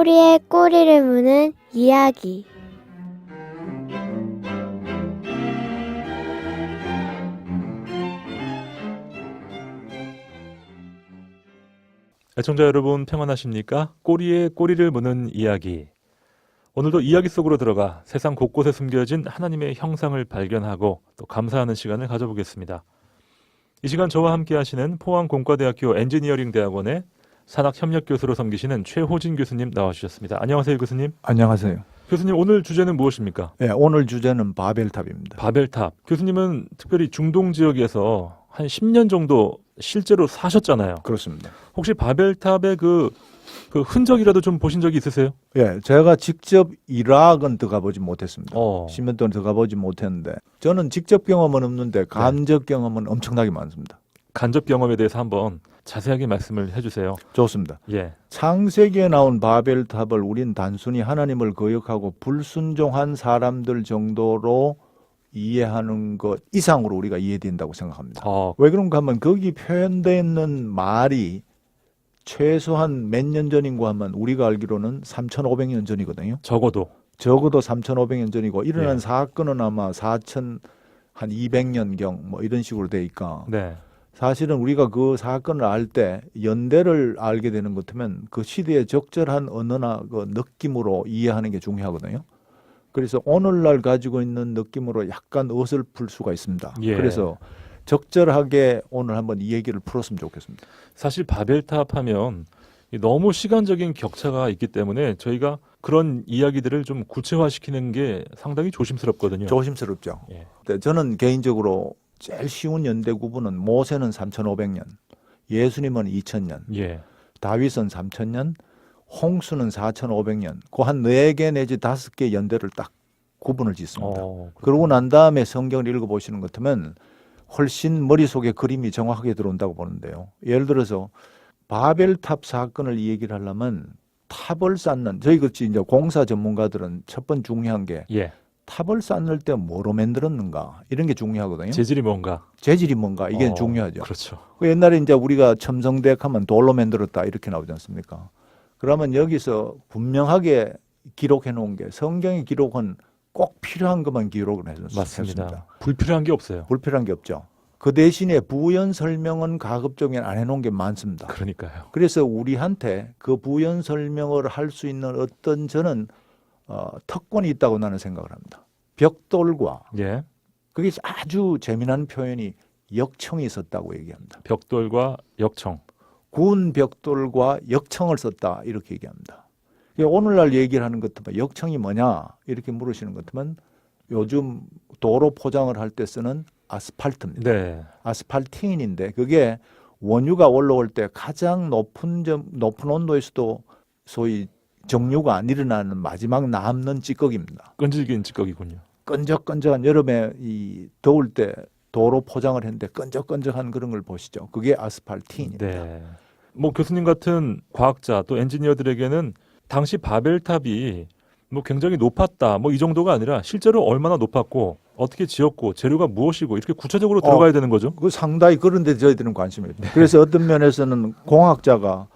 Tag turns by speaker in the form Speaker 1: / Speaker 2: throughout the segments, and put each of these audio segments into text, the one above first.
Speaker 1: 꼬리에 꼬리를 무는 이야기.
Speaker 2: 애청자 여러분 평안하십니까? 꼬리에 꼬리를 무는 이야기. 오늘도 이야기 속으로 들어가 세상 곳곳에 숨겨진 하나님의 형상을 발견하고 또 감사하는 시간을 가져보겠습니다. 이 시간 저와 함께 하시는 포항공과대학교 엔지니어링대학원의 산학협력교수로 섬기시는 최호진 교수님 나와주셨습니다. 안녕하세요, 교수님.
Speaker 3: 안녕하세요.
Speaker 2: 교수님, 오늘 주제는 무엇입니까?
Speaker 3: 네, 오늘 주제는 바벨탑입니다.
Speaker 2: 바벨탑. 교수님은 특별히 중동 지역에서 한 10년 정도 실제로 사셨잖아요.
Speaker 3: 그렇습니다.
Speaker 2: 혹시 바벨탑의 그 흔적이라도 좀 보신 적이 있으세요?
Speaker 3: 예, 제가 직접 이락은 들어가 보지 못했습니다.
Speaker 2: 어.
Speaker 3: 10년 동안 들어가 보지 못했는데 저는 직접 경험은 없는데 간접 경험은 엄청나게 많습니다.
Speaker 2: 간접 경험에 대해서 한번 자세하게 말씀을 해주세요.
Speaker 3: 좋습니다.
Speaker 2: 예.
Speaker 3: 창세기에 나온 바벨탑을 우린 단순히 하나님을 거역하고 불순종한 사람들 정도로 이해하는 것 이상으로 우리가 이해된다고 생각합니다. 왜 그런가 하면 거기 표현되어 있는 말이 최소한 몇 년 전인가 하면 우리가 알기로는 3,500년 전이거든요.
Speaker 2: 적어도
Speaker 3: 3,500년 전이고 일어난
Speaker 2: 예.
Speaker 3: 사건은 아마 4,200년경 뭐 이런 식으로 되니까
Speaker 2: 네.
Speaker 3: 사실은 우리가 그 사건을 알 때 연대를 알게 되는 것 같으면 그 시대의 적절한 언어나 그 느낌으로 이해하는 게 중요하거든요. 그래서 오늘날 가지고 있는 느낌으로 약간 어설플 수가 있습니다.
Speaker 2: 예.
Speaker 3: 그래서 적절하게 오늘 한번 이 얘기를 풀었으면 좋겠습니다.
Speaker 2: 사실 바벨탑 하면 너무 시간적인 격차가 있기 때문에 저희가 그런 이야기들을 좀 구체화시키는 게 상당히 조심스럽거든요.
Speaker 3: 조심스럽죠.
Speaker 2: 예.
Speaker 3: 네, 저는 개인적으로 제일 쉬운 연대 구분은 모세는 3,500년, 예수님은 2,000년,
Speaker 2: 예.
Speaker 3: 다윗은 3,000년, 홍수는 4,500년. 그 한 4개 내지 5개 연대를 딱 구분을 짓습니다. 그러고 난 다음에 성경을 읽어보시는 것 같으면 훨씬 머릿속에 그림이 정확하게 들어온다고 보는데요. 예를 들어서 바벨탑 사건을 얘기를 하려면 탑을 쌓는, 저희 같이 이제 공사 전문가들은 첫 번째 중요한 게
Speaker 2: 예.
Speaker 3: 탑을 쌓을 때 뭐로 만들었는가 이런 게 중요하거든요.
Speaker 2: 재질이 뭔가.
Speaker 3: 재질이 뭔가 이게 중요하죠.
Speaker 2: 그렇죠.
Speaker 3: 옛날에 이제 우리가 첨성대학 하면 돌로 만들었다 이렇게 나오지 않습니까? 그러면 여기서 분명하게 기록해 놓은 게 성경의 기록은 꼭 필요한 것만 기록을
Speaker 2: 맞습니다.
Speaker 3: 했습니다.
Speaker 2: 불필요한 게 없어요.
Speaker 3: 불필요한 게 없죠. 그 대신에 부연 설명은 가급적이면 안 해놓은 게 많습니다.
Speaker 2: 그러니까요.
Speaker 3: 그래서 우리한테 그 부연 설명을 할 수 있는 어떤 저는 특권이 있다고 나는 생각을 합니다. 벽돌과
Speaker 2: 예.
Speaker 3: 그게 아주 재미난 표현이 역청이 있었다고 얘기합니다.
Speaker 2: 벽돌과 역청.
Speaker 3: 구운 벽돌과 역청을 썼다 이렇게 얘기합니다. 오늘날 얘기를 하는 것 같으면 역청이 뭐냐 이렇게 물으시는 것 같으면 요즘 도로 포장을 할 때 쓰는 아스팔트입니다.
Speaker 2: 네.
Speaker 3: 아스팔틴인데 그게 원유가 올라올 때 가장 높은 온도에서도 소위 정류가 안 일어나는 마지막 남는 찌꺼기입니다.
Speaker 2: 끈질긴 찌꺼기군요.
Speaker 3: 끈적끈적한 여름에 이 더울 때 도로 포장을 했는데 끈적끈적한 그런 걸 보시죠. 그게 아스팔틴입니다.
Speaker 2: 네. 뭐 교수님 같은 과학자 또 엔지니어들에게는 당시 바벨탑이 뭐 굉장히 높았다 뭐 이 정도가 아니라 실제로 얼마나 높았고 어떻게 지었고 재료가 무엇이고 이렇게 구체적으로 들어가야 되는 거죠.
Speaker 3: 그 상당히 그런데 저희들은 관심이 있습니다. 그래서 어떤 면에서는 공학자가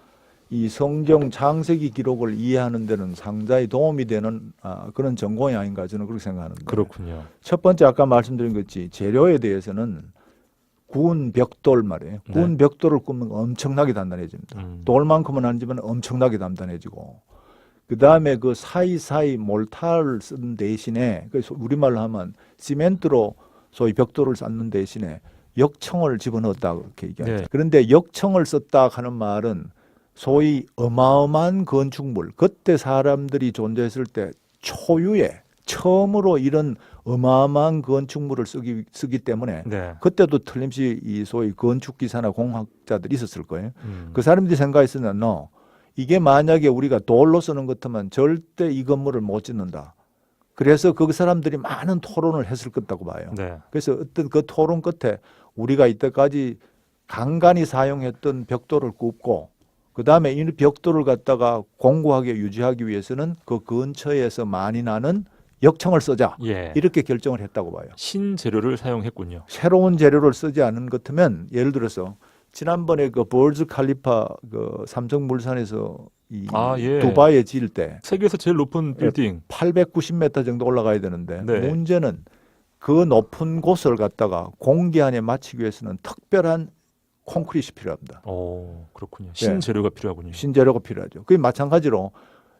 Speaker 3: 이 성경 창세기 기록을 이해하는 데는 상당히 도움이 되는 그런 전공이 아닌가 저는 그렇게 생각하는데.
Speaker 2: 그렇군요.
Speaker 3: 첫 번째 아까 말씀드린 것이 재료에 대해서는 구운 벽돌 말이에요. 구운 벽돌을 굽는 건 엄청나게 단단해집니다. 돌만큼은 아니지만 엄청나게 단단해지고 그 다음에 그 사이사이 몰타를 쓴 대신에 우리말로 하면 시멘트로 소위 벽돌을 쌓는 대신에 역청을 집어넣었다 그렇게 얘기하죠.
Speaker 2: 네.
Speaker 3: 그런데 역청을 썼다 하는 말은 소위 어마어마한 건축물, 그때 사람들이 존재했을 때 초유의 처음으로 이런 어마어마한 건축물을 쓰기 때문에
Speaker 2: 네.
Speaker 3: 그때도 틀림없이 이 소위 건축기사나 공학자들이 있었을 거예요. 그 사람들이 생각했으면 이게 만약에 우리가 돌로 쓰는 것 같으면 절대 이 건물을 못 짓는다. 그래서 그 사람들이 많은 토론을 했을 거라고 봐요.
Speaker 2: 네.
Speaker 3: 그래서 어떤 그 토론 끝에 우리가 이때까지 간간히 사용했던 벽돌을 굽고 그 다음에 이 벽돌을 갖다가 공고하게 유지하기 위해서는 그 근처에서 많이 나는 역청을 쓰자.
Speaker 2: 예.
Speaker 3: 이렇게 결정을 했다고 봐요.
Speaker 2: 신재료를 사용했군요.
Speaker 3: 새로운 재료를 쓰지 않은 것 같으면 예를 들어서 지난번에 그 버즈 칼리파 그 삼성물산에서 이
Speaker 2: 예.
Speaker 3: 두바이에 지을 때
Speaker 2: 세계에서 제일 높은 빌딩
Speaker 3: 890m 정도 올라가야 되는데
Speaker 2: 네.
Speaker 3: 문제는 그 높은 곳을 갖다가 공기 안에 맞추기 위해서는 특별한 콘크리트이 필요합니다.
Speaker 2: 그렇군요. 신재료가 필요하군요.
Speaker 3: 신재료가 필요하죠. 그게 마찬가지로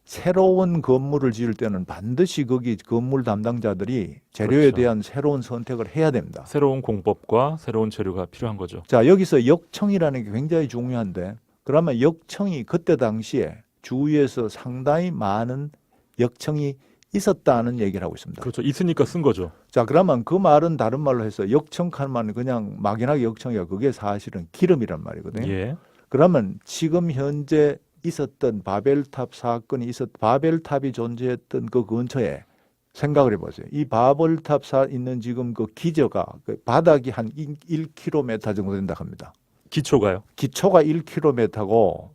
Speaker 3: 새로운 건물을 지을 때는 반드시 거기 건물 담당자들이 재료에
Speaker 2: 그렇죠.
Speaker 3: 대한 새로운 선택을 해야 됩니다.
Speaker 2: 새로운 공법과 새로운 재료가 필요한 거죠.
Speaker 3: 자, 여기서 역청이라는 게 굉장히 중요한데 그러면 역청이 그때 당시에 주위에서 상당히 많은 역청이 있었다는 얘기를 하고 있습니다.
Speaker 2: 그렇죠. 있으니까 쓴 거죠.
Speaker 3: 자, 그러면 그 말은 다른 말로 해서 역청하면 그냥 막연하게 역청이야. 그게 사실은 기름이란 말이거든요.
Speaker 2: 예.
Speaker 3: 그러면 지금 현재 있었던 바벨탑 사건이 바벨탑이 존재했던 그 근처에 생각을 해보세요. 이 바벨탑 있는 지금 그 기저가 그 바닥이 한 1km 정도 된다 합니다.
Speaker 2: 기초가요?
Speaker 3: 기초가 1km고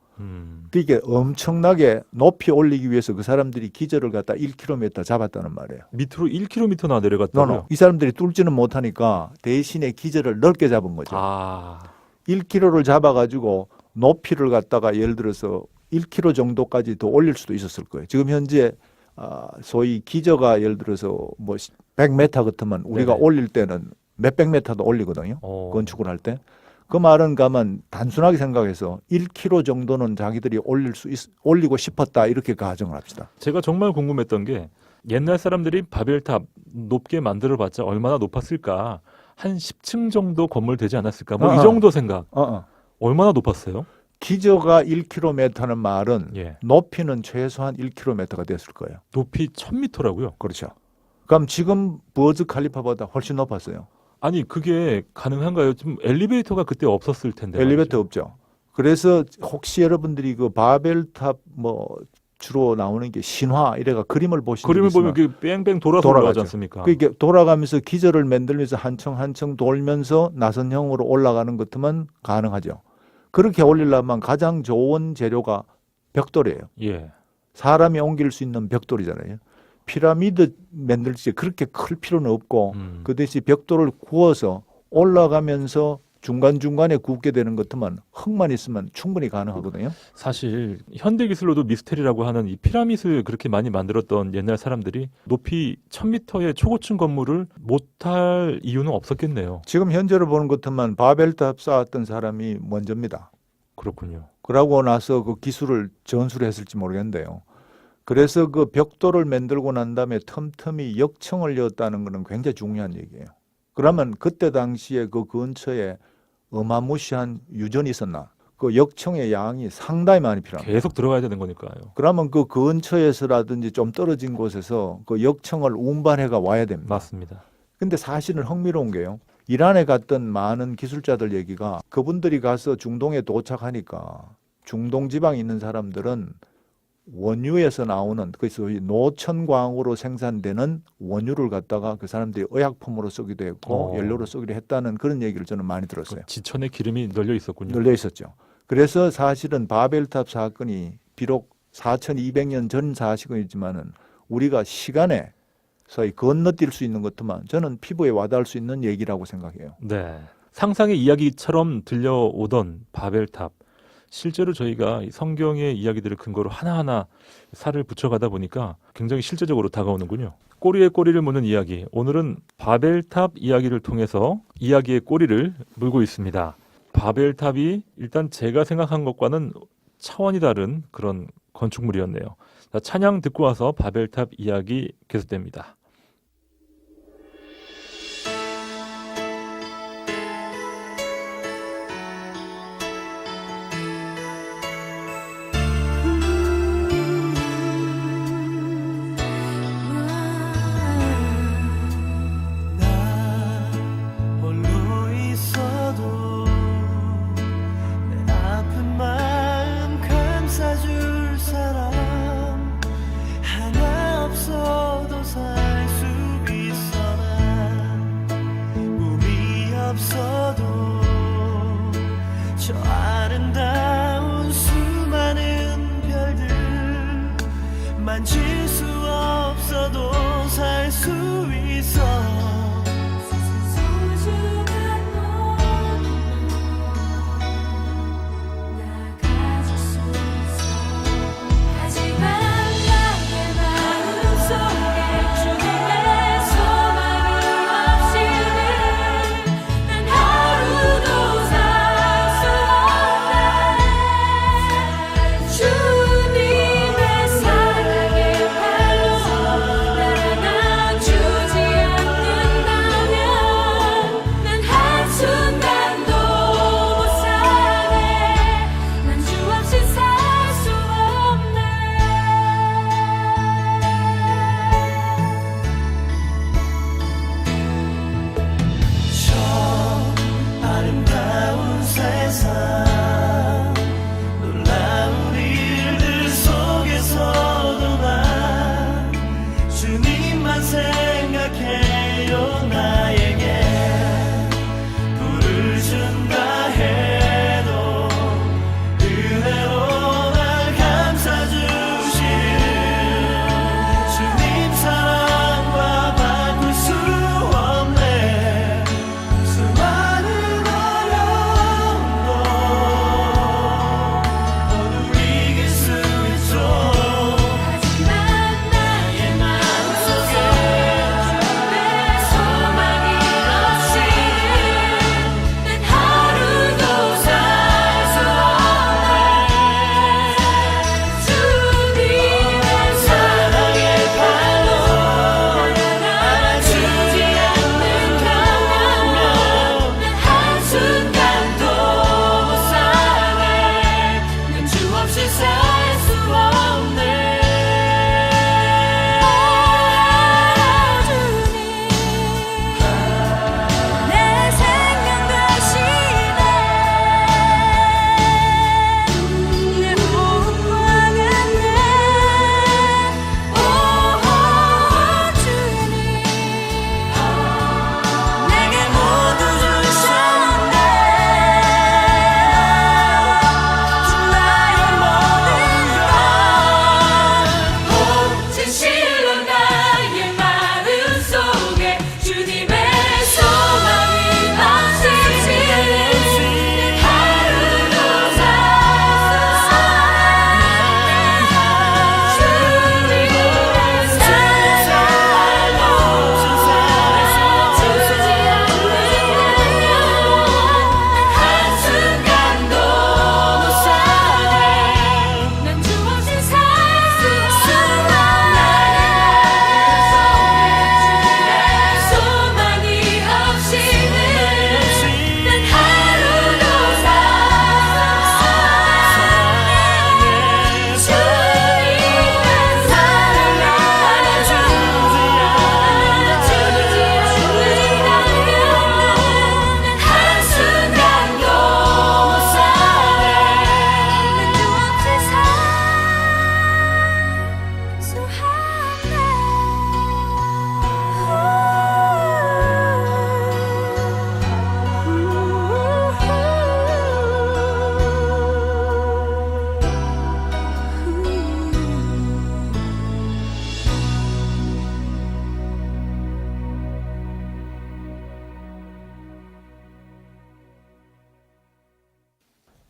Speaker 3: 이게 엄청나게 높이 올리기 위해서 그 사람들이 기저를 갖다 1km 잡았다는 말이에요.
Speaker 2: 밑으로 1km나 내려갔다고요?
Speaker 3: 이 사람들이 뚫지는 못하니까 대신에 기저를 넓게 잡은 거죠. 1km를 잡아가지고 높이를 갖다가 예를 들어서 1km 정도까지 더 올릴 수도 있었을 거예요. 지금 현재 소위 기저가 예를 들어서 뭐 100m 같으면 우리가
Speaker 2: 네네.
Speaker 3: 올릴 때는 몇백 미터도 올리거든요. 건축을 할 때. 그 말은 가만 단순하게 생각해서 1km 정도는 자기들이 올리고 싶었다 이렇게 가정을 합시다.
Speaker 2: 제가 정말 궁금했던 게 옛날 사람들이 바벨탑 높게 만들어봤자 얼마나 높았을까? 한 10층 정도 건물 되지 않았을까? 뭐 이 정도 생각. 얼마나 높았어요?
Speaker 3: 기저가 1km는 말은
Speaker 2: 예.
Speaker 3: 높이는 최소한 1km가 됐을 거예요.
Speaker 2: 높이 1000m라고요?
Speaker 3: 그렇죠. 그럼 지금 버즈 칼리파보다 훨씬 높았어요.
Speaker 2: 아니 그게 가능한가요? 좀 엘리베이터가 그때 없었을 텐데.
Speaker 3: 엘리베이터
Speaker 2: 말이죠.
Speaker 3: 없죠. 그래서 혹시 여러분들이 그 바벨탑 뭐 주로 나오는 게 신화 이래가 그림을 보시는
Speaker 2: 그림을 보면 그 뺑뺑 돌아서 올라가지 않습니까?
Speaker 3: 그게 돌아가면서 기저를 만들면서 한 층 한 층 돌면서 나선형으로 올라가는 것들만 가능하죠. 그렇게 올리려면 가장 좋은 재료가 벽돌이에요.
Speaker 2: 예.
Speaker 3: 사람이 옮길 수 있는 벽돌이잖아요. 피라미드 만들 때 그렇게 클 필요는 없고 그 대신 벽돌을 구워서 올라가면서 중간중간에 굽게 되는 것들만 흙만 있으면 충분히 가능하거든요.
Speaker 2: 사실 현대 기술로도 미스테리라고 하는 이 피라밋을 그렇게 많이 만들었던 옛날 사람들이 높이 1000m의 초고층 건물을 못할 이유는 없었겠네요.
Speaker 3: 지금 현재로 보는 것들만 바벨탑 쌓았던 사람이 먼저입니다.
Speaker 2: 그렇군요.
Speaker 3: 그러고 나서 그 기술을 전수를 했을지 모르겠는데요. 그래서 그 벽돌을 만들고 난 다음에 틈틈이 역청을 넣었다는 것은 굉장히 중요한 얘기예요. 그러면 그때 당시에 그 근처에 어마무시한 유전이 있었나? 그 역청의 양이 상당히 많이 필요합니다.
Speaker 2: 계속 들어가야 되는 거니까요.
Speaker 3: 그러면 그 근처에서라든지 좀 떨어진 곳에서 그 역청을 운반해가 와야 됩니다.
Speaker 2: 맞습니다.
Speaker 3: 근데 사실은 흥미로운 게요. 이란에 갔던 많은 기술자들 얘기가 그분들이 가서 중동에 도착하니까 중동 지방에 있는 사람들은 원유에서 나오는 그래서 노천광으로 생산되는 원유를 갖다가 그 사람들이 의약품으로 쓰기도 했고 연료로 쓰기도 했다는 그런 얘기를 저는 많이 들었어요.
Speaker 2: 그 지천에 기름이 널려 있었군요.
Speaker 3: 널려 있었죠. 그래서 사실은 바벨탑 사건이 비록 4200년 전 사건이지만은 우리가 시간에 소위 건너뛸 수 있는 것들만 저는 피부에 와닿을 수 있는 얘기라고 생각해요.
Speaker 2: 네. 상상의 이야기처럼 들려오던 바벨탑. 실제로 저희가 성경의 이야기들을 근거로 하나하나 살을 붙여가다 보니까 굉장히 실제적으로 다가오는군요. 꼬리에 꼬리를 무는 이야기. 오늘은 바벨탑 이야기를 통해서 이야기의 꼬리를 물고 있습니다. 바벨탑이 일단 제가 생각한 것과는 차원이 다른 그런 건축물이었네요. 자, 찬양 듣고 와서 바벨탑 이야기 계속됩니다.
Speaker 4: 사줄 사람 하나 없어도 살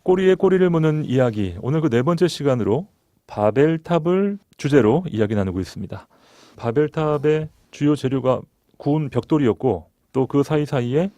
Speaker 2: 꼬리에 꼬리를 무는 이야기. 오늘 그 네 번째 시간으로 바벨탑을 주제로 이야기 나누고 있습니다. 바벨탑의 주요 재료가 구운 벽돌이었고 또 그 사이사이에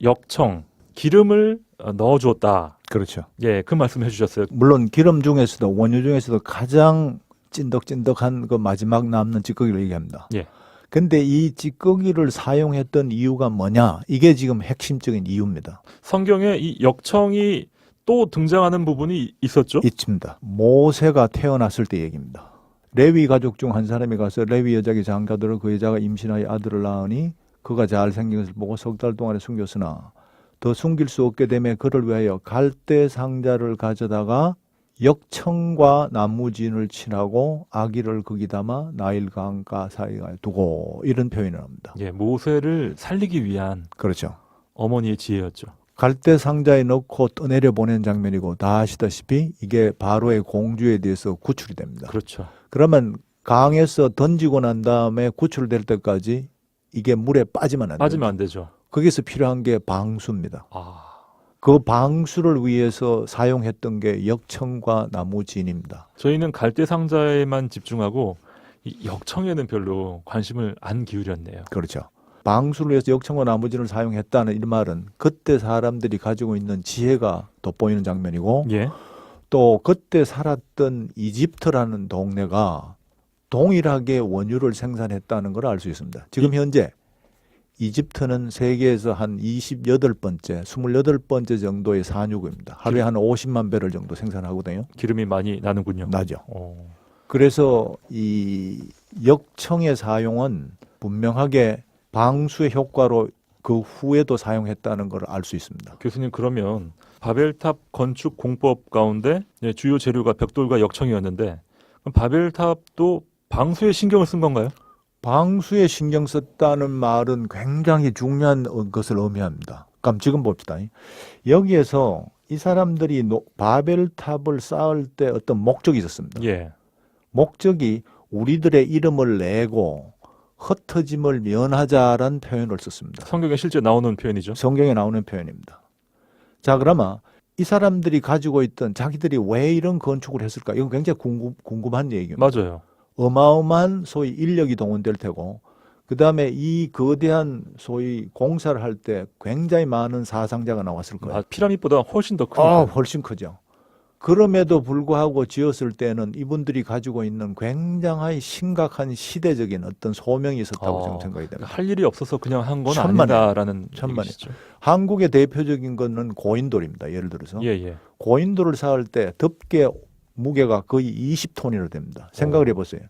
Speaker 2: 역청, 기름을 넣어주었다.
Speaker 3: 그렇죠.
Speaker 2: 예, 그 말씀 해주셨어요.
Speaker 3: 물론 기름 중에서도 원유 중에서도 가장 찐덕찐덕한 그 마지막 남는 찌꺼기를 얘기합니다.
Speaker 2: 예.
Speaker 3: 근데 이 찌꺼기를 사용했던 이유가 뭐냐? 이게 지금 핵심적인 이유입니다.
Speaker 2: 성경에 이 역청이 또 등장하는 부분이 있었죠?
Speaker 3: 있습니다. 모세가 태어났을 때 얘기입니다. 레위 가족 중 한 사람이 가서 레위 여자에게 장가들어 그 여자가 임신하여 아들을 낳으니 그가 잘생긴 것을 보고 석 달 동안에 숨겼으나 더 숨길 수 없게 되매 그를 위하여 갈대 상자를 가져다가 역청과 나무진을 칠하고 아기를 거기 담아 나일 강가 사이에 두고 이런 표현을 합니다.
Speaker 2: 예, 모세를 살리기 위한
Speaker 3: 그렇죠.
Speaker 2: 어머니의 지혜였죠.
Speaker 3: 갈대 상자에 넣고 떠내려 보낸 장면이고 다 아시다시피 이게 바로의 공주에 대해서 구출이 됩니다.
Speaker 2: 그렇죠.
Speaker 3: 그러면 강에서 던지고 난 다음에 구출될 때까지 이게 물에 빠지면 안 돼요.
Speaker 2: 빠지면 안 되죠.
Speaker 3: 거기서 필요한 게 방수입니다.
Speaker 2: 아,
Speaker 3: 그 방수를 위해서 사용했던 게 역청과 나무진입니다.
Speaker 2: 저희는 갈대 상자에만 집중하고 이 역청에는 별로 관심을 안 기울였네요.
Speaker 3: 그렇죠. 방수를 위해서 역청과 나무진을 사용했다는 이 말은 그때 사람들이 가지고 있는 지혜가 돋보이는 장면이고
Speaker 2: 예,
Speaker 3: 또 그때 살았던 이집트라는 동네가 동일하게 원유를 생산했다는 걸 알 수 있습니다. 지금 현재 이집트는 세계에서 한 28번째, 28번째 정도의 산유국입니다. 하루에 한 50만 배럴 정도 생산하거든요.
Speaker 2: 기름이 많이 나는군요.
Speaker 3: 나죠.
Speaker 2: 어,
Speaker 3: 그래서 이 역청의 사용은 분명하게 방수의 효과로 그 후에도 사용했다는 걸 알 수 있습니다.
Speaker 2: 교수님 그러면 바벨탑 건축 공법 가운데 주요 재료가 벽돌과 역청이었는데 그럼 바벨탑도 방수에 신경을 쓴 건가요?
Speaker 3: 방수에 신경 썼다는 말은 굉장히 중요한 것을 의미합니다. 그럼 지금 봅시다. 여기에서 이 사람들이 바벨탑을 쌓을 때 어떤 목적이 있었습니다.
Speaker 2: 예,
Speaker 3: 목적이 우리들의 이름을 내고 흩어짐을 면하자라는 표현을 썼습니다.
Speaker 2: 성경에 실제 나오는 표현이죠.
Speaker 3: 성경에 나오는 표현입니다. 자, 그러면 이 사람들이 가지고 있던 자기들이 왜 이런 건축을 했을까? 이건 굉장히 궁금한 얘기입니다.
Speaker 2: 맞아요.
Speaker 3: 어마어마한 소위 인력이 동원될 테고 그 다음에 이 거대한 소위 공사를 할 때 굉장히 많은 사상자가 나왔을 거예요.
Speaker 2: 아, 피라밋보다 훨씬 더 크니까.
Speaker 3: 훨씬 크죠. 그럼에도 불구하고 지었을 때는 이분들이 가지고 있는 굉장히 심각한 시대적인 어떤 소명이 있었다고 저는 생각이 됩니다.
Speaker 2: 할 일이 없어서 그냥 한 건
Speaker 3: 천만에.
Speaker 2: 아니다라는
Speaker 3: 천만에.
Speaker 2: 얘기시죠.
Speaker 3: 한국의 대표적인 거는 고인돌입니다. 예를 들어서
Speaker 2: 예, 예.
Speaker 3: 고인돌을 쌓을 때 덮개 무게가 거의 20톤이나 됩니다. 생각을 해보세요.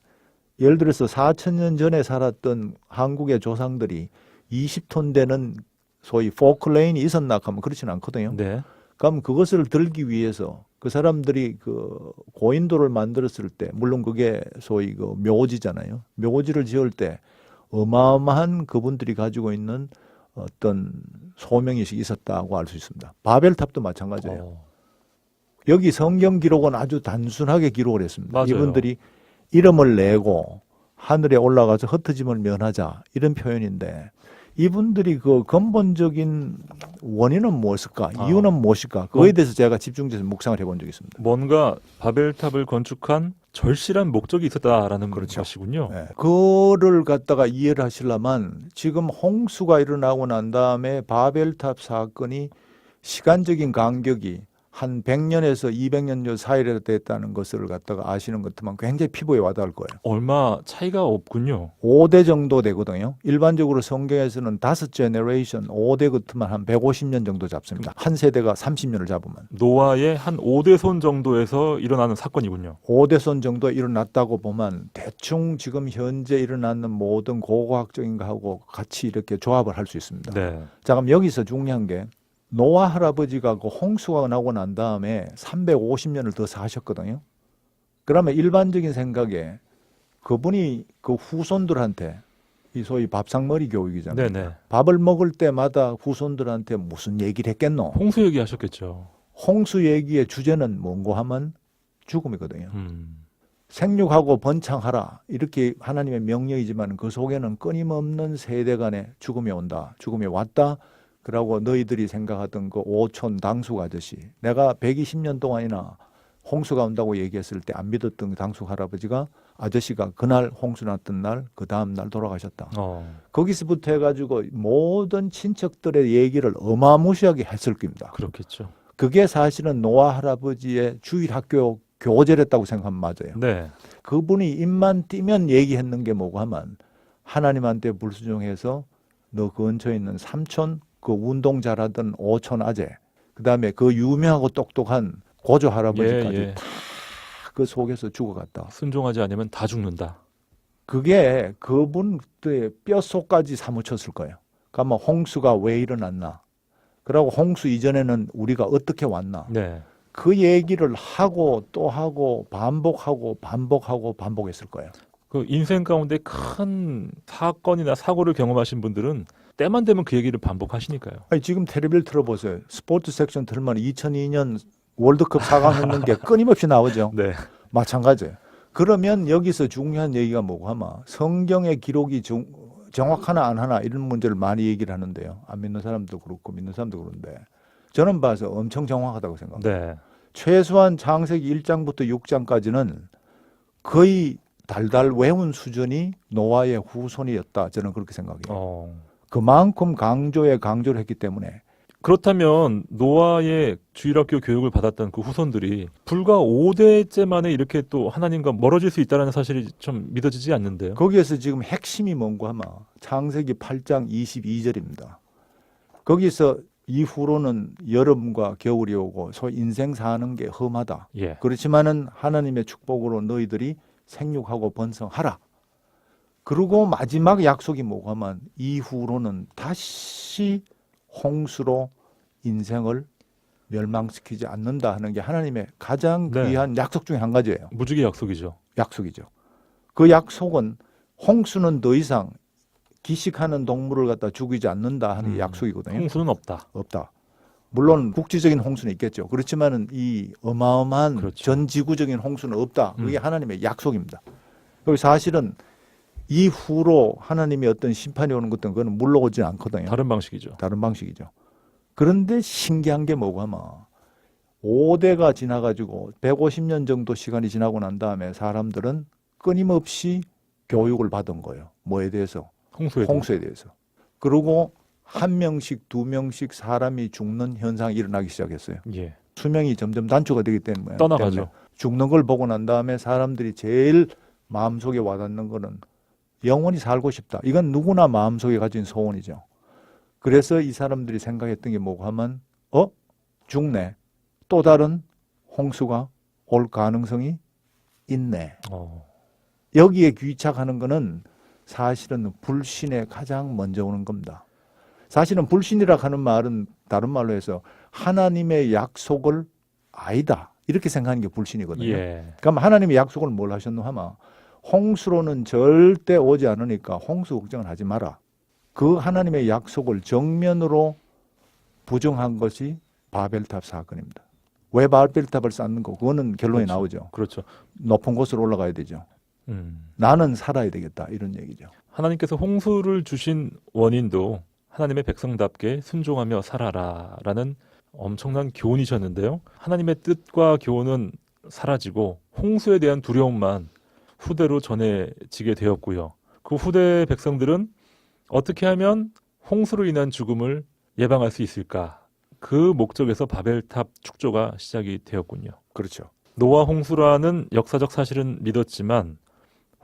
Speaker 3: 예를 들어서 4,000년 전에 살았던 한국의 조상들이 20톤 되는 소위 포클레인이 있었나 하면 그렇지는 않거든요.
Speaker 2: 네.
Speaker 3: 그럼 그것을 들기 위해서 그 사람들이 그 고인돌을 만들었을 때 물론 그게 소위 그 묘지잖아요. 묘지를 지을 때 어마어마한 그분들이 가지고 있는 어떤 소명의식이 있었다고 알 수 있습니다. 바벨탑도 마찬가지예요. 여기 성경 기록은 아주 단순하게 기록을 했습니다.
Speaker 2: 맞아요.
Speaker 3: 이분들이 이름을 내고 하늘에 올라가서 흩어짐을 면하자 이런 표현인데 이분들이 그 근본적인 원인은 무엇일까? 이유는 무엇일까? 그거에 대해서 제가 집중해서 묵상을 해본 적이 있습니다.
Speaker 2: 뭔가 바벨탑을 건축한 절실한 목적이 있었다라는
Speaker 3: 그렇죠.
Speaker 2: 것이군요.
Speaker 3: 네. 그거를 갖다가 이해를 하시려면 지금 홍수가 일어나고 난 다음에 바벨탑 사건이 시간적인 간격이 한 100년에서 200년 사이에 됐다는 것을 갖다가 아시는 것만 굉장히 피부에 와닿을 거예요.
Speaker 2: 얼마 차이가 없군요.
Speaker 3: 5대 정도 되거든요. 일반적으로 성경에서는 5제너레이션, 5대 같으면 한 150년 정도 잡습니다. 한 세대가 30년을 잡으면.
Speaker 2: 노아의 한 5대손 정도에서 일어나는 사건이군요.
Speaker 3: 5대손 정도 일어났다고 보면 대충 지금 현재 일어나는 모든 고고학적인 거하고 같이 이렇게 조합을 할 수 있습니다.
Speaker 2: 네.
Speaker 3: 자, 그럼 여기서 중요한 게 노아 할아버지가 그 홍수가 나고 난 다음에 350년을 더 사셨거든요. 그러면 일반적인 생각에 그분이 그 후손들한테 이 소위 밥상머리 교육이잖아요.
Speaker 2: 네네.
Speaker 3: 밥을 먹을 때마다 후손들한테 무슨 얘기를 했겠노?
Speaker 2: 홍수 얘기하셨겠죠.
Speaker 3: 홍수 얘기의 주제는 뭔고 하면 죽음이거든요. 생육하고 번창하라 이렇게 하나님의 명령이지만 그 속에는 끊임없는 세대 간의 죽음이 온다. 죽음이 왔다. 그러고 너희들이 생각하던 그 오촌 당숙 아저씨, 내가 120년 동안이나 홍수가 온다고 얘기했을 때 안 믿었던 당숙 할아버지가 아저씨가 그날 홍수 났던 날 그 다음 날 돌아가셨다. 거기서부터 해가지고 모든 친척들의 얘기를 어마무시하게 했을 겁니다.
Speaker 2: 그렇겠죠.
Speaker 3: 그게 사실은 노아 할아버지의 주일학교 교제랬다고 생각하면 맞아요.
Speaker 2: 네.
Speaker 3: 그분이 입만 띄면 얘기했는 게 뭐고 하면 하나님한테 불순종해서 너 근처에 있는 삼촌, 그 운동 잘하던 오촌 아재, 그 다음에 그 유명하고 똑똑한 고조 할아버지까지 다 그 속에서 죽어갔다.
Speaker 2: 순종하지 않으면 다 죽는다.
Speaker 3: 그게 그분의 뼛속까지 사무쳤을 거예요. 그러면 홍수가 왜 일어났나? 그러고 홍수 이전에는 우리가 어떻게 왔나?
Speaker 2: 네.
Speaker 3: 그 얘기를 하고 또 하고 반복했을 거예요.
Speaker 2: 그 인생 가운데 큰 사건이나 사고를 경험하신 분들은 때만 되면 그 얘기를 반복하시니까요.
Speaker 3: 아니, 지금 텔레비를 틀어보세요. 스포츠 섹션 틀면 2002년 월드컵 4강 했는 게 끊임없이 나오죠.
Speaker 2: 네.
Speaker 3: 마찬가지예요. 그러면 여기서 중요한 얘기가 뭐고 하면 성경의 기록이 정확하나 안 하나 이런 문제를 많이 얘기를 하는데요. 안 믿는 사람도 그렇고 믿는 사람도 그런데 저는 봐서 엄청 정확하다고 생각합니다.
Speaker 2: 네.
Speaker 3: 최소한 창세기 1장부터 6장까지는 거의 달달 외운 수준이 노아의 후손이었다. 저는 그렇게 생각해요. 그만큼 강조를 했기 때문에.
Speaker 2: 그렇다면 노아의 주일학교 교육을 받았던 그 후손들이 불과 5대째 만에 이렇게 또 하나님과 멀어질 수 있다는 사실이 좀 믿어지지 않는데요.
Speaker 3: 거기에서 지금 핵심이 뭔고 하면 창세기 8장 22절입니다. 거기서 이후로는 여름과 겨울이 오고 소위 인생 사는 게 험하다.
Speaker 2: 예.
Speaker 3: 그렇지만은 하나님의 축복으로 너희들이 생육하고 번성하라. 그리고 마지막 약속이 뭐고 하면 이후로는 다시 홍수로 인생을 멸망시키지 않는다 하는 게 하나님의 가장 귀한 약속 중에 한 가지예요.
Speaker 2: 무지개 약속이죠.
Speaker 3: 약속이죠. 그 약속은 홍수는 더 이상 기식하는 동물을 갖다 죽이지 않는다 하는 게 약속이거든요.
Speaker 2: 홍수는 없다.
Speaker 3: 물론 국지적인 홍수는 있겠죠. 그렇지만은 이 어마어마한
Speaker 2: 그렇죠.
Speaker 3: 전 지구적인 홍수는 없다. 그게 하나님의 약속입니다. 그리고 사실은 이후로 하나님이 어떤 심판이 오는 것들은 그건 물러오지 않거든요.
Speaker 2: 다른 방식이죠.
Speaker 3: 다른 방식이죠. 그런데 신기한 게 뭐고 하면 5대가 지나가지고 150년 정도 시간이 지나고 난 다음에 사람들은 끊임없이 교육을 받은 거예요. 뭐에 대해서? 홍수에 대해서. 그리고 한 명씩 두 명씩 사람이 죽는 현상이 일어나기 시작했어요.
Speaker 2: 예.
Speaker 3: 수명이 점점 단축이 되기 때문에
Speaker 2: 떠나가죠.
Speaker 3: 죽는 걸 보고 난 다음에 사람들이 제일 마음속에 와닿는 거는 영원히 살고 싶다. 이건 누구나 마음속에 가진 소원이죠. 그래서 이 사람들이 생각했던 게 뭐고 하면 죽네. 또 다른 홍수가 올 가능성이 있네. 여기에 귀착하는 거는 사실은 불신에 가장 먼저 오는 겁니다. 사실은 불신이라 하는 말은 다른 말로 해서 하나님의 약속을 아니다. 이렇게 생각하는 게 불신이거든요.
Speaker 2: 예.
Speaker 3: 그럼 하나님의 약속을 뭘 하셨노 하면 홍수로는 절대 오지 않으니까 홍수 걱정을 하지 마라. 그 하나님의 약속을 정면으로 부정한 것이 바벨탑 사건입니다. 왜 바벨탑을 쌓는 거? 그거는 결론이
Speaker 2: 그렇죠.
Speaker 3: 나오죠.
Speaker 2: 그렇죠.
Speaker 3: 높은 곳으로 올라가야 되죠. 나는 살아야 되겠다. 이런 얘기죠.
Speaker 2: 하나님께서 홍수를 주신 원인도 하나님의 백성답게 순종하며 살아라라는 엄청난 교훈이셨는데요. 하나님의 뜻과 교훈은 사라지고 홍수에 대한 두려움만 후대로 전해지게 되었고요. 그 후대 백성들은 어떻게 하면 홍수로 인한 죽음을 예방할 수 있을까? 그 목적에서 바벨탑 축조가 시작이 되었군요.
Speaker 3: 그렇죠.
Speaker 2: 노아 홍수라는 역사적 사실은 믿었지만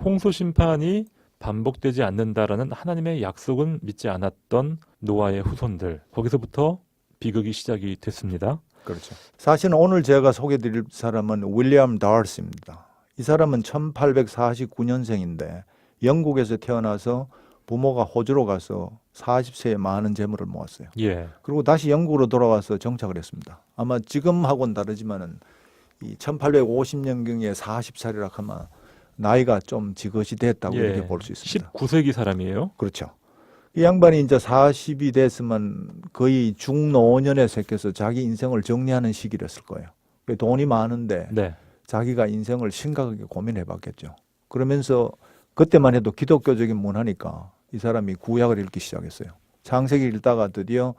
Speaker 2: 홍수 심판이 반복되지 않는다라는 하나님의 약속은 믿지 않았던 노아의 후손들. 거기서부터 비극이 시작이 됐습니다.
Speaker 3: 그렇죠. 사실은 오늘 제가 소개드릴 사람은 윌리엄 다르스입니다. 이 사람은 1849년생인데 영국에서 태어나서 부모가 호주로 가서 40세에 많은 재물을 모았어요.
Speaker 2: 예.
Speaker 3: 그리고 다시 영국으로 돌아와서 정착을 했습니다. 아마 지금하고는 다르지만은 이 1850년경에 40살이라 하면 나이가 좀 지긋이 됐다고 이렇게 볼 수 있습니다.
Speaker 2: 19세기 사람이에요?
Speaker 3: 그렇죠. 이 양반이 이제 40이 됐으면 거의 중노년에 속해서 자기 인생을 정리하는 시기였을 거예요. 돈이 많은데 자기가 인생을 심각하게 고민해 봤겠죠. 그러면서 그때만 해도 기독교적인 문화니까 이 사람이 구약을 읽기 시작했어요. 창세기 읽다가 드디어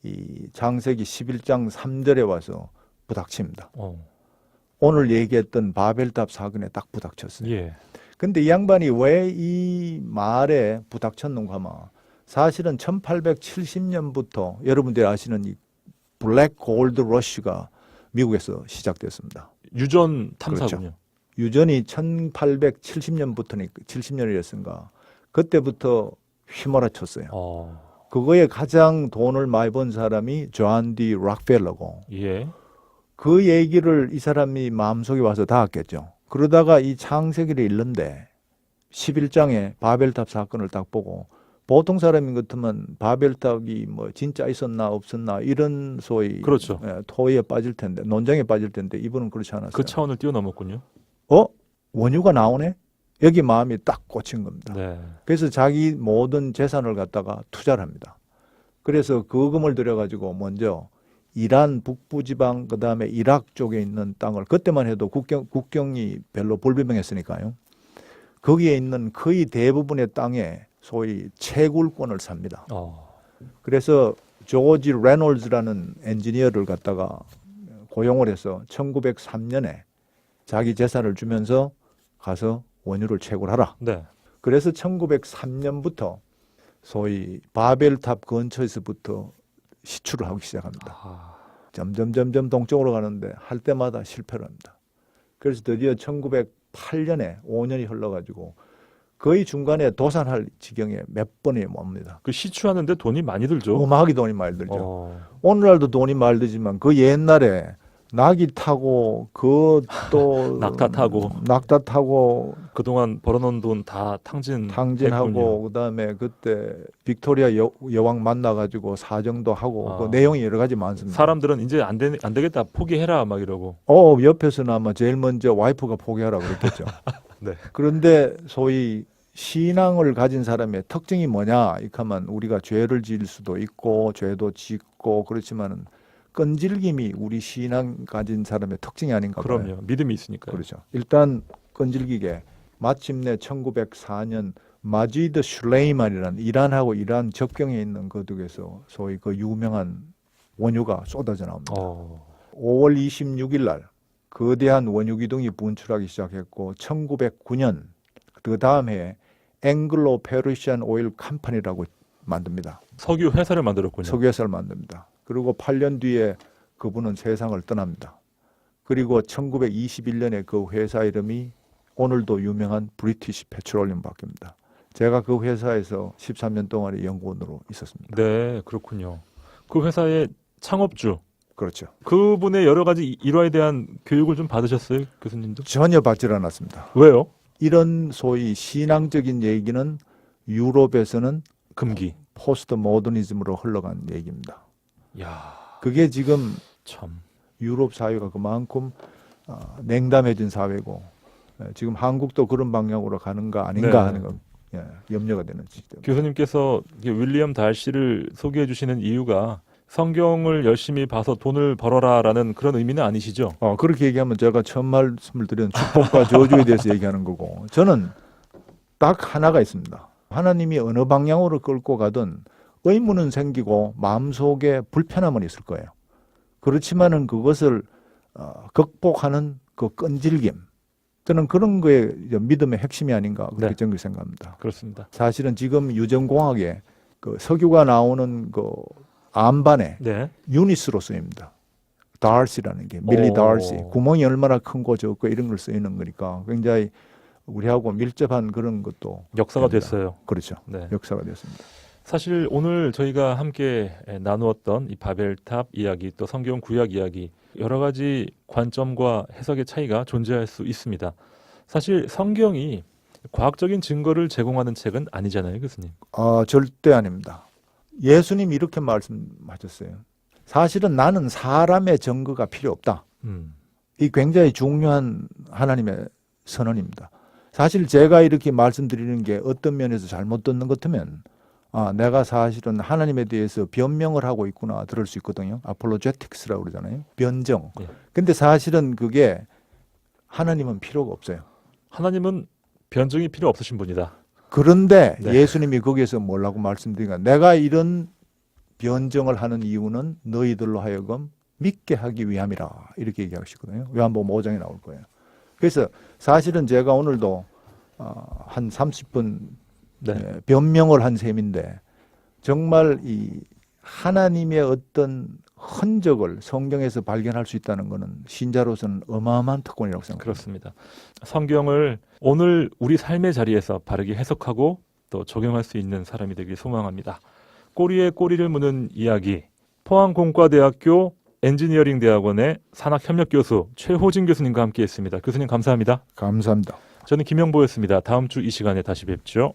Speaker 3: 이 창세기 11장 3절에 와서 부닥칩니다.
Speaker 2: 어.
Speaker 3: 오늘 얘기했던 바벨탑 사건에 딱 부닥쳤어요.
Speaker 2: 예.
Speaker 3: 근데 이 양반이 왜 이 말에 부닥쳤는가 하면 사실은 1870년부터 여러분들이 아시는 이 블랙 골드 러쉬가 미국에서 시작됐습니다.
Speaker 2: 유전 탐사군요.
Speaker 3: 그렇죠. 유전이 1870년부터니까 70년이었는가 그때부터 휘몰아쳤어요. 그거에 가장 돈을 많이 번 사람이 존 D 락펠러고
Speaker 2: 예.
Speaker 3: 그 얘기를 이 사람이 마음속에 와서 닿았겠죠. 그러다가 이 창세기를 읽는데 11장에 바벨탑 사건을 딱 보고 보통 사람인 같으면 바벨탑이 뭐 진짜 있었나 없었나 이런 소위
Speaker 2: 그렇죠.
Speaker 3: 토의에 빠질 텐데 논쟁에 빠질 텐데 이분은 그렇지 않았어요.
Speaker 2: 그 차원을 뛰어넘었군요.
Speaker 3: 원유가 나오네? 여기 마음이 딱 꽂힌 겁니다.
Speaker 2: 네.
Speaker 3: 그래서 자기 모든 재산을 갖다가 투자를 합니다. 그래서 거금을 들여가지고 먼저 이란 북부 지방 그다음에 이락 쪽에 있는 땅을 그때만 해도 국경이 별로 불분명했으니까요. 거기에 있는 거의 대부분의 땅에 소위 채굴권을 삽니다. 그래서 조지 레놀즈라는 엔지니어를 갖다가 고용을 해서 1903년에 자기 재산을 주면서 가서 원유를 채굴하라.
Speaker 2: 네.
Speaker 3: 그래서 1903년부터 소위 바벨탑 근처에서부터 시추를 하기 시작합니다. 점점 동쪽으로 가는데 할 때마다 실패를 합니다. 그래서 드디어 1908년에 5년이 흘러가지고 거의 중간에 도산할 지경에 몇 번이 옵니다.
Speaker 2: 그 시추하는데 돈이 많이 들죠.
Speaker 3: 어마하게 돈이 많이 들죠. 오늘날도 돈이 많이 들지만 그 옛날에 낙이 타고 그또 낙타 타고
Speaker 2: 그동안 벌어놓은 돈 다
Speaker 3: 탕진하고 그다음에 그때 빅토리아 여왕 만나가지고 사정도 하고 그 내용이 여러 가지 많습니다.
Speaker 2: 사람들은 이제 안 되겠다 포기해라 막 이러고.
Speaker 3: 옆에서는 아마 제일 먼저 와이프가 포기하라 그랬겠죠.
Speaker 2: 네.
Speaker 3: 그런데 소위 신앙을 가진 사람의 특징이 뭐냐 이하면 우리가 죄를 지을 수도 있고 죄도 짓고 그렇지만은 끈질김이 우리 신앙 가진 사람의 특징이 아닌가 봐요.
Speaker 2: 그럼요. 믿음이 있으니까요.
Speaker 3: 그렇죠. 일단 끈질기게 마침내 1904년 마지드 슐레이만이라는 이란하고 이란 접경에 있는 거둑에서 소위 그 유명한 원유가 쏟아져 나옵니다. 5월 26일 날 거대한 원유 기둥이 분출하기 시작했고 1909년 그 다음 해에 앵글로 페르시안 오일 컴퍼니라고 만듭니다.
Speaker 2: 석유 회사를 만들었군요.
Speaker 3: 석유 회사를 만듭니다. 그리고 8년 뒤에 그분은 세상을 떠납니다. 그리고 1921년에 그 회사 이름이 오늘도 유명한 브리티시 페트롤리움 바뀝니다. 제가 그 회사에서 13년 동안의 연구원으로 있었습니다.
Speaker 2: 네, 그렇군요. 그 회사의 창업주.
Speaker 3: 그렇죠.
Speaker 2: 그분의 여러 가지 일화에 대한 교육을 좀 받으셨어요, 교수님도?
Speaker 3: 전혀 받지 않았습니다.
Speaker 2: 왜요?
Speaker 3: 이런 소위 신앙적인 얘기는 유럽에서는
Speaker 2: 금기.
Speaker 3: 포스트 모더니즘으로 흘러간 얘기입니다.
Speaker 2: 야,
Speaker 3: 그게 지금
Speaker 2: 참
Speaker 3: 유럽 사회가 그만큼 냉담해진 사회고 지금 한국도 그런 방향으로 가는가 아닌가 하는 건 염려가 되는 시점.
Speaker 2: 교수님께서 윌리엄 달시를 소개해 주시는 이유가 성경을 열심히 봐서 돈을 벌어라라는 그런 의미는 아니시죠?
Speaker 3: 그렇게 얘기하면 제가 처음 말씀을 드린 축복과 저주에 대해서 얘기하는 거고 저는 딱 하나가 있습니다. 하나님이 어느 방향으로 끌고 가든 의문은 생기고 마음속에 불편함은 있을 거예요. 그렇지만은 그것을 극복하는 그 끈질김 저는 그런 거에 믿음의 핵심이 아닌가 그렇게 정확히 생각합니다.
Speaker 2: 그렇습니다.
Speaker 3: 사실은 지금 유전공학에 그 석유가 나오는 그 암반에 유닛으로 쓰입니다. 다시라는 게 밀리 다시 구멍이 얼마나 큰고 적고 이런 걸 쓰이는 거니까 굉장히 우리하고 밀접한 그런 것도
Speaker 2: 역사가
Speaker 3: 됩니다.
Speaker 2: 됐어요.
Speaker 3: 그렇죠.
Speaker 2: 네.
Speaker 3: 역사가 됐습니다.
Speaker 2: 사실 오늘 저희가 함께 나누었던 이 바벨탑 이야기 또 성경 구약 이야기 여러 가지 관점과 해석의 차이가 존재할 수 있습니다. 사실 성경이 과학적인 증거를 제공하는 책은 아니잖아요, 교수님.
Speaker 3: 절대 아닙니다. 예수님이 이렇게 말씀하셨어요. 사실은 나는 사람의 증거가 필요 없다. 이 굉장히 중요한 하나님의 선언입니다. 사실 제가 이렇게 말씀드리는 게 어떤 면에서 잘못 듣는 것 같으면 내가 사실은 하나님에 대해서 변명을 하고 있구나 들을 수 있거든요. 아폴로제틱스라고 그러잖아요. 변정. 근데 사실은 그게 하나님은 필요가 없어요.
Speaker 2: 하나님은 변증이 필요 없으신 분이다.
Speaker 3: 그런데 예수님이 거기에서 뭐라고 말씀드리니까 내가 이런 변정을 하는 이유는 너희들로 하여금 믿게 하기 위함이라 이렇게 얘기하시거든요. 요한복음 5장에 나올 거예요. 그래서 사실은 제가 오늘도 한 30분 변명을 한 셈인데 정말 이 하나님의 어떤 흔적을 성경에서 발견할 수 있다는 것은 신자로서는 어마어마한 특권이라고 생각합니다.
Speaker 2: 그렇습니다. 성경을 오늘 우리 삶의 자리에서 바르게 해석하고 또 적용할 수 있는 사람이 되길 소망합니다. 꼬리에 꼬리를 무는 이야기, 포항공과대학교 엔지니어링 대학원의 산학협력교수 최호진 교수님과 함께했습니다. 교수님 감사합니다.
Speaker 3: 감사합니다.
Speaker 2: 저는 김영보였습니다. 다음 주 이 시간에 다시 뵙죠.